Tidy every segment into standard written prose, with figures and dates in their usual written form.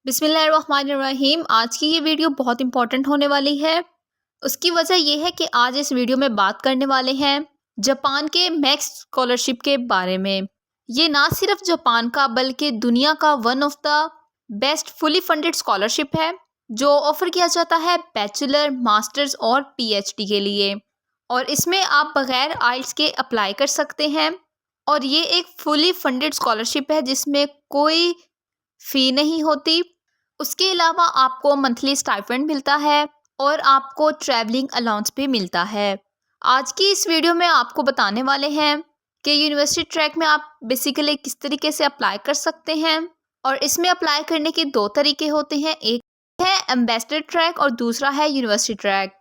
बिस्मिल्लाहिर्रहमानिर्रहीम। आज की ये वीडियो बहुत इंपॉर्टेंट होने वाली है। उसकी वजह यह है कि आज इस वीडियो में बात करने वाले हैं जापान के मैक्स स्कॉलरशिप के बारे में। ये ना सिर्फ जापान का बल्कि दुनिया का one of the best fully funded scholarship है जो ऑफर किया जाता है बैचलर, मास्टर्स और पीएचडी के लिए। और इसमें आप बगैर आइल्स के अप्लाई कर सकते हैं। और ये एक फुली फंडेड स्कॉलरशिप है जिसमें कोई फ़ी नहीं होती। उसके अलावा आपको मंथली स्टाइपेंड मिलता है और आपको ट्रैवलिंग अलाउंस भी मिलता है। आज की इस वीडियो में आपको बताने वाले हैं कि यूनिवर्सिटी ट्रैक में आप बेसिकली किस तरीके से अप्लाई कर सकते हैं। और इसमें अप्लाई करने के दो तरीके होते हैं, एक है एम्बेसडर ट्रैक और दूसरा है यूनिवर्सिटी ट्रैक।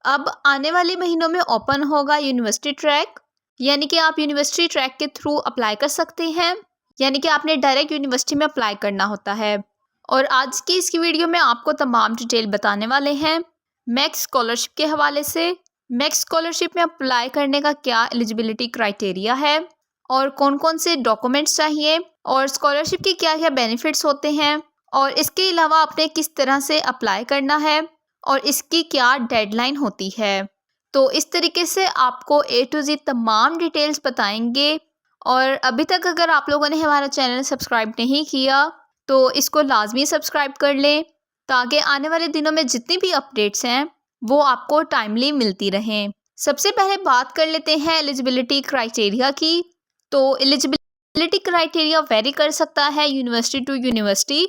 अब आने वाले महीनों में ओपन होगा यूनिवर्सिटी ट्रैक, यानी कि आप यूनिवर्सिटी ट्रैक के थ्रू अप्लाई कर सकते हैं, यानी कि आपने डायरेक्ट यूनिवर्सिटी में अप्लाई करना होता है। और आज की इसकी वीडियो में आपको तमाम डिटेल बताने वाले हैं मैक्स स्कॉलरशिप के हवाले से। मैक्स स्कॉलरशिप में अप्लाई करने का क्या एलिजिबिलिटी क्राइटेरिया है और कौन कौन से डॉक्यूमेंट्स चाहिए और स्कॉलरशिप के क्या क्या बेनिफिट्स होते हैं और इसके अलावा आपने किस तरह से अप्लाई करना है और इसकी क्या डेडलाइन होती है। तो इस तरीके से आपको A to Z तमाम डिटेल्स बताएंगे। और अभी तक अगर आप लोगों ने हमारा चैनल सब्सक्राइब नहीं किया तो इसको लाजमी सब्सक्राइब कर लें ताकि आने वाले दिनों में जितनी भी अपडेट्स हैं वो आपको टाइमली मिलती रहें। सबसे पहले बात कर लेते हैं एलिजिबिलिटी क्राइटेरिया की। तो एलिजिबिलिटी क्राइटेरिया वेरी कर सकता है यूनिवर्सिटी टू यूनिवर्सिटी।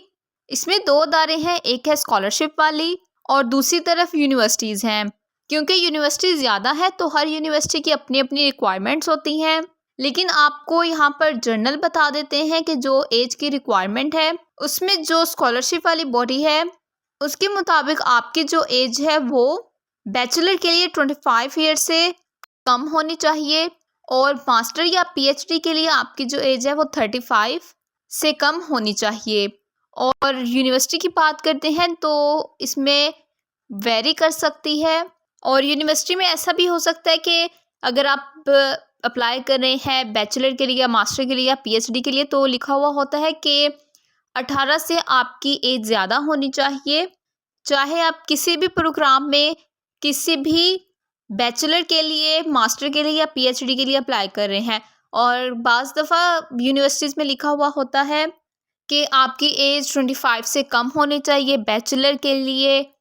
इसमें दो अदारे हैं, एक है स्कॉलरशिप वाली और दूसरी तरफ यूनिवर्सिटीज़ हैं। क्योंकि यूनिवर्सिटी ज़्यादा है तो हर यूनिवर्सिटी की अपनी अपनी रिक्वायरमेंट्स होती हैं, लेकिन आपको यहाँ पर जर्नल बता देते हैं कि जो एज की रिक्वायरमेंट है उसमें जो स्कॉलरशिप वाली बॉडी है उसके मुताबिक आपकी जो एज है वो बैचलर के लिए 25 ईयर से कम होनी चाहिए और मास्टर या पीएचडी के लिए आपकी जो एज है वो 35 से कम होनी चाहिए। और यूनिवर्सिटी की बात करते हैं तो इसमें वेरी कर सकती है। और यूनिवर्सिटी में ऐसा भी हो सकता है कि अगर आप अप्लाई कर रहे हैं बैचलर के लिए या मास्टर के लिए या पीएचडी के लिए तो लिखा हुआ होता है कि 18 से आपकी एज ज़्यादा होनी चाहिए, चाहे आप किसी भी प्रोग्राम में किसी भी बैचलर के लिए, मास्टर के लिए या पीएचडी के लिए अप्लाई कर रहे हैं। और बाज़ दफ़ा यूनिवर्सिटीज़ में लिखा हुआ होता है कि आपकी एज 25 से कम होनी चाहिए बैचलर के लिए।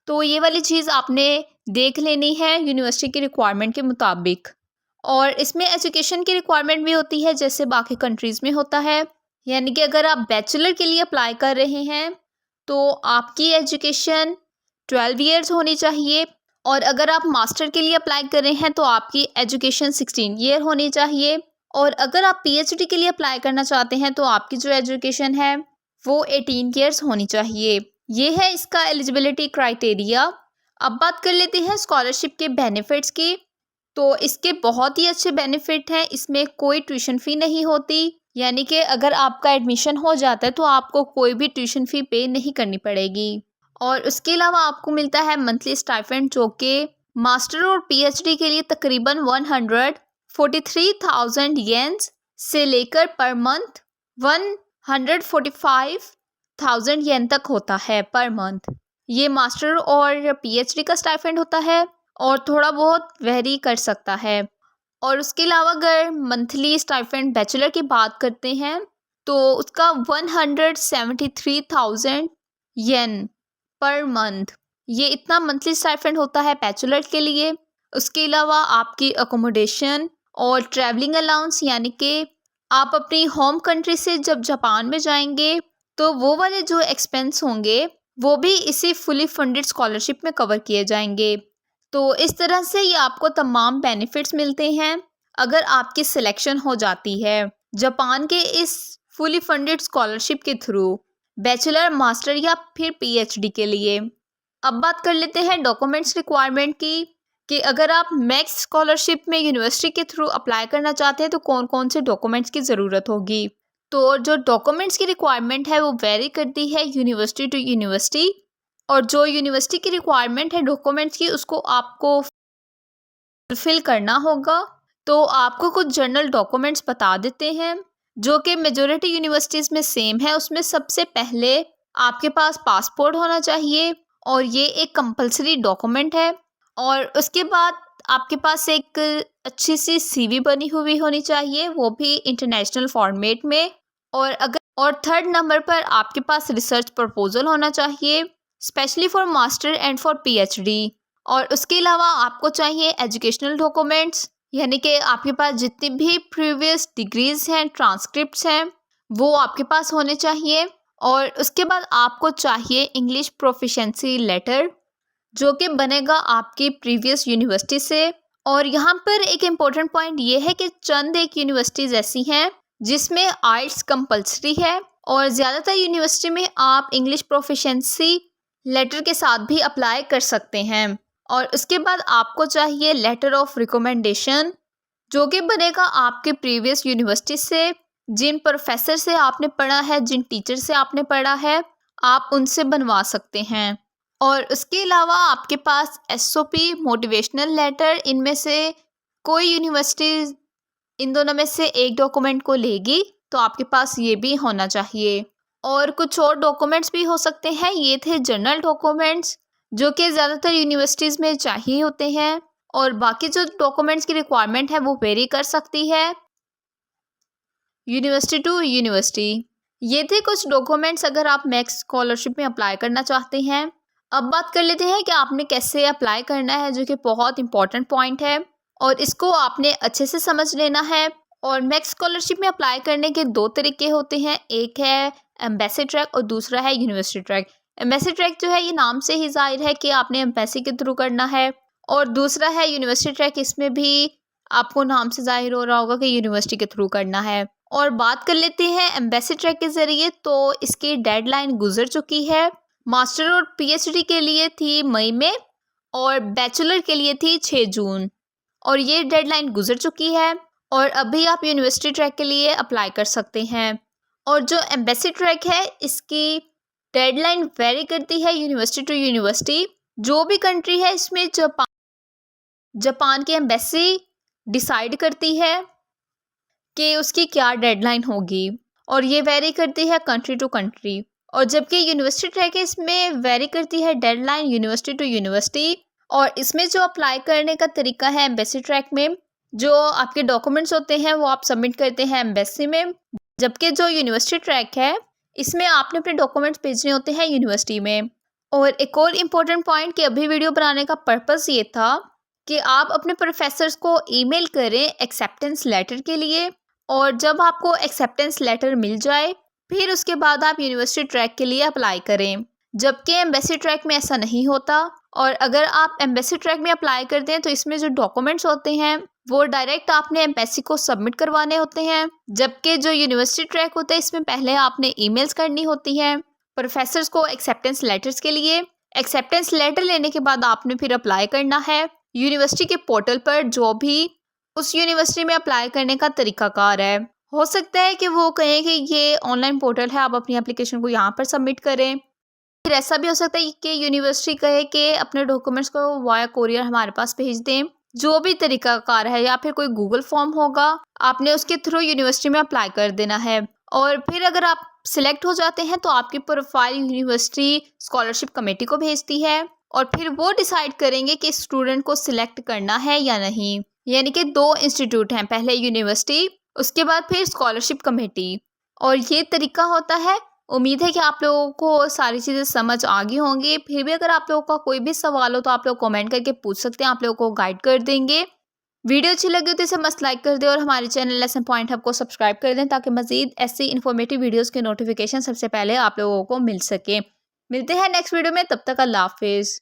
तो ये वाली चीज़ आपने देख लेनी है यूनिवर्सिटी की रिक्वायरमेंट के मुताबिक। और इसमें एजुकेशन की रिक्वायरमेंट भी होती है जैसे बाकी कंट्रीज़ में होता है, यानी कि अगर आप बैचलर के लिए अप्लाई कर रहे हैं तो आपकी एजुकेशन 12 ईयर्स होनी चाहिए। और अगर आप मास्टर के लिए अप्लाई कर रहे हैं तो आपकी एजुकेशन 16 ईयर होनी चाहिए। और अगर आप पीएचडी के लिए अप्लाई करना चाहते हैं तो आपकी जो एजुकेशन है वो 18 ईयर्स होनी चाहिए। ये है इसका एलिजिबिलिटी क्राइटेरिया। अब बात कर लेते हैं स्कॉलरशिप के बेनिफिट्स की। तो इसके बहुत ही अच्छे बेनिफिट हैं। इसमें कोई ट्यूशन फ़ी नहीं होती, यानी कि अगर आपका एडमिशन हो जाता है तो आपको कोई भी ट्यूशन फ़ी पे नहीं करनी पड़ेगी। और उसके अलावा आपको मिलता है मंथली स्टाइपेंड जो कि मास्टर और पीएचडी के लिए तकरीबन 143,000 येन्स से लेकर पर मंथ 145,000 येन तक होता है पर मंथ। ये मास्टर और पीएचडी का स्टाइपेंड होता है और थोड़ा बहुत वेरी कर सकता है। और उसके अलावा अगर मंथली स्टाइपेंड बैचलर की बात करते हैं तो उसका 173,000 येन पर मंथ, ये इतना मंथली स्टाइपेंड होता है बैचलर के लिए। उसके अलावा आपकी अकोमोडेशन और ट्रैवलिंग अलाउंस, यानी कि आप अपनी होम कंट्री से जब जापान में जाएंगे तो वो वाले जो एक्सपेंस होंगे वो भी इसी फुली फंडेड स्कॉलरशिप में कवर किए जाएंगे। तो इस तरह से ये आपको तमाम बेनिफिट्स मिलते हैं अगर आपकी सिलेक्शन हो जाती है जापान के इस फुली फंडेड स्कॉलरशिप के थ्रू बैचलर, मास्टर या फिर पीएचडी के लिए। अब बात कर लेते हैं डॉक्यूमेंट्स रिक्वायरमेंट की कि अगर आप मैक्स स्कॉलरशिप में यूनिवर्सिटी के थ्रू अप्लाई करना चाहते हैं तो कौन कौन से डॉक्यूमेंट्स की ज़रूरत होगी। तो जो डॉक्यूमेंट्स की रिक्वायरमेंट है वो वेरी करती है यूनिवर्सिटी टू यूनिवर्सिटी। और जो यूनिवर्सिटी की रिक्वायरमेंट है डॉक्यूमेंट्स की उसको आपको फुलफिल करना होगा। तो आपको कुछ जनरल डॉक्यूमेंट्स बता देते हैं जो कि मेजॉरिटी यूनिवर्सिटीज़ में सेम है। उसमें सबसे पहले आपके पास पासपोर्ट होना चाहिए और ये एक कंपलसरी डॉक्यूमेंट है। और उसके बाद आपके पास एक अच्छी सी सीवी बनी हुई होनी चाहिए, वो भी इंटरनेशनल फॉर्मेट में। और थर्ड नंबर पर आपके पास रिसर्च प्रपोजल होना चाहिए, specially for master and for PhD. और उसके अलावा आपको चाहिए एजुकेशनल डॉक्यूमेंट्स, यानी कि आपके पास जितनी भी प्रीवियस डिग्रीज हैं, ट्रांसक्रिप्ट्स हैं, वो आपके पास होने चाहिए। और उसके बाद आपको चाहिए इंग्लिश प्रोफिशिएंसी लेटर, जो कि बनेगा आपकी प्रीवियस यूनिवर्सिटी से। और यहाँ पर एक इम्पोर्टेंट पॉइंट ये है कि चंद एक यूनिवर्सिटीज़ ऐसी हैं जिसमें आइल्स कंपलसरी है, और ज़्यादातर यूनिवर्सिटी में आप इंग्लिश प्रोफिशिएंसी लेटर के साथ भी अप्लाई कर सकते हैं। और उसके बाद आपको चाहिए लेटर ऑफ रिकमेंडेशन, जो कि बनेगा आपके प्रीवियस यूनिवर्सिटी से। जिन प्रोफेसर से आपने पढ़ा है, जिन टीचर से आपने पढ़ा है, आप उनसे बनवा सकते हैं। और उसके अलावा आपके पास एसओपी, मोटिवेशनल लेटर, इनमें से कोई यूनिवर्सिटी इन दोनों में से एक डॉक्यूमेंट को लेगी, तो आपके पास ये भी होना चाहिए। और कुछ और डॉक्यूमेंट्स भी हो सकते हैं। ये थे जनरल डॉक्यूमेंट्स, जो कि ज़्यादातर यूनिवर्सिटीज़ में चाहिए होते हैं। और बाकी जो डॉक्यूमेंट्स की रिक्वायरमेंट है वो वेरी कर सकती है यूनिवर्सिटी टू यूनिवर्सिटी। ये थे कुछ डॉक्यूमेंट्स अगर आप मैक्स स्कॉलरशिप में अप्लाई करना चाहते हैं। अब बात कर लेते हैं कि आपने कैसे अप्लाई करना है, जो कि बहुत इंपॉर्टेंट पॉइंट है और इसको आपने अच्छे से समझ लेना है। और मैक्स स्कॉलरशिप में अप्लाई करने के दो तरीके होते हैं, एक है एम्बेसी ट्रैक और दूसरा है यूनिवर्सिटी ट्रैक। एम्बेसी ट्रैक जो है ये नाम से ही जाहिर है कि आपने एम्बेसी के थ्रू करना है, और दूसरा है यूनिवर्सिटी ट्रैक, इसमें भी आपको नाम से जाहिर हो रहा होगा कि यूनिवर्सिटी के थ्रू करना है। और बात कर लेते हैं एम्बेसी ट्रैक के ज़रिए, तो इसकी डेडलाइन गुजर चुकी है। मास्टर और पीएचडी के लिए थी मई में और बैचलर के लिए थी 6 जून, और ये डेडलाइन गुजर चुकी है। और अभी आप यूनिवर्सिटी ट्रैक के लिए अप्लाई कर सकते हैं। और जो एम्बेसी ट्रैक है इसकी डेडलाइन वेरी करती है यूनिवर्सिटी टू यूनिवर्सिटी। जो भी कंट्री है इसमें जापान की एम्बेसी डिसाइड करती है कि उसकी क्या डेडलाइन होगी, और ये वेरी करती है कंट्री टू कंट्री। और जबकि यूनिवर्सिटी ट्रैक है इसमें वेरी करती है डेडलाइन यूनिवर्सिटी टू यूनिवर्सिटी। और इसमें जो अप्लाई करने का तरीका है एम्बेसी ट्रैक में, जो आपके डॉक्यूमेंट्स होते हैं वो आप सबमिट करते हैं एम्बेसी में, जबकि जो यूनिवर्सिटी ट्रैक है इसमें आपने अपने डॉक्यूमेंट्स भेजने होते हैं यूनिवर्सिटी में। और एक और इम्पोर्टेंट पॉइंट कि अभी वीडियो बनाने का पर्पस ये था कि आप अपने प्रोफेसर्स को ईमेल करें एक्सेप्टेंस लेटर के लिए, और जब आपको एक्सेप्टेंस लेटर मिल जाए फिर उसके बाद आप यूनिवर्सिटी ट्रैक के लिए अप्लाई करें। जबकि एम्बेसी ट्रैक में ऐसा नहीं होता। और अगर आप एम्बेसी ट्रैक में अप्लाई करते हैं तो इसमें जो डॉक्यूमेंट्स होते हैं वो डायरेक्ट आपने एम्बेसी को सबमिट करवाने होते हैं, जबकि जो यूनिवर्सिटी ट्रैक होता है इसमें पहले आपने ईमेल्स करनी होती हैं प्रोफेसर्स को एक्सेप्टेंस लेटर्स के लिए। एक्सेप्टेंस लेटर लेने के बाद आपने फिर अप्लाई करना है यूनिवर्सिटी के पोर्टल पर, जो भी उस यूनिवर्सिटी में अप्लाई करने का तरीकाकार है। हो सकता है कि वो कहें कि ये ऑनलाइन पोर्टल है, आप अपनी एप्लीकेशन को यहाँ पर सबमिट करें। फिर ऐसा भी हो सकता है कि यूनिवर्सिटी कहे कि अपने डॉक्यूमेंट्स को वाया कोरियर हमारे पास भेज दें। जो भी तरीकाकार है, या फिर कोई गूगल फॉर्म होगा, आपने उसके थ्रू यूनिवर्सिटी में अप्लाई कर देना है। और फिर अगर आप सिलेक्ट हो जाते हैं तो आपकी प्रोफाइल यूनिवर्सिटी स्कॉलरशिप कमेटी को भेजती है, और फिर वो डिसाइड करेंगे कि स्टूडेंट को सिलेक्ट करना है या नहीं। यानी कि 2 इंस्टीट्यूट हैं, पहले यूनिवर्सिटी, उसके बाद फिर स्कॉलरशिप कमेटी। और ये तरीका होता है। उम्मीद है कि आप लोगों को सारी चीज़ें समझ आ गई होंगी। फिर भी अगर आप लोगों का कोई भी सवाल हो तो आप लोग कमेंट करके पूछ सकते हैं, आप लोगों को गाइड कर देंगे। वीडियो अच्छी लगी तो इसे मस्त लाइक कर दें, और हमारे चैनल लेसन पॉइंट हब को सब्सक्राइब कर दें, ताकि मजीद ऐसी इन्फॉर्मेटिव वीडियोज़ के नोटिफिकेशन सबसे पहले आप लोगों को मिल सके। मिलते हैं नेक्स्ट वीडियो में, तब तक अल्लाह हाफिज़।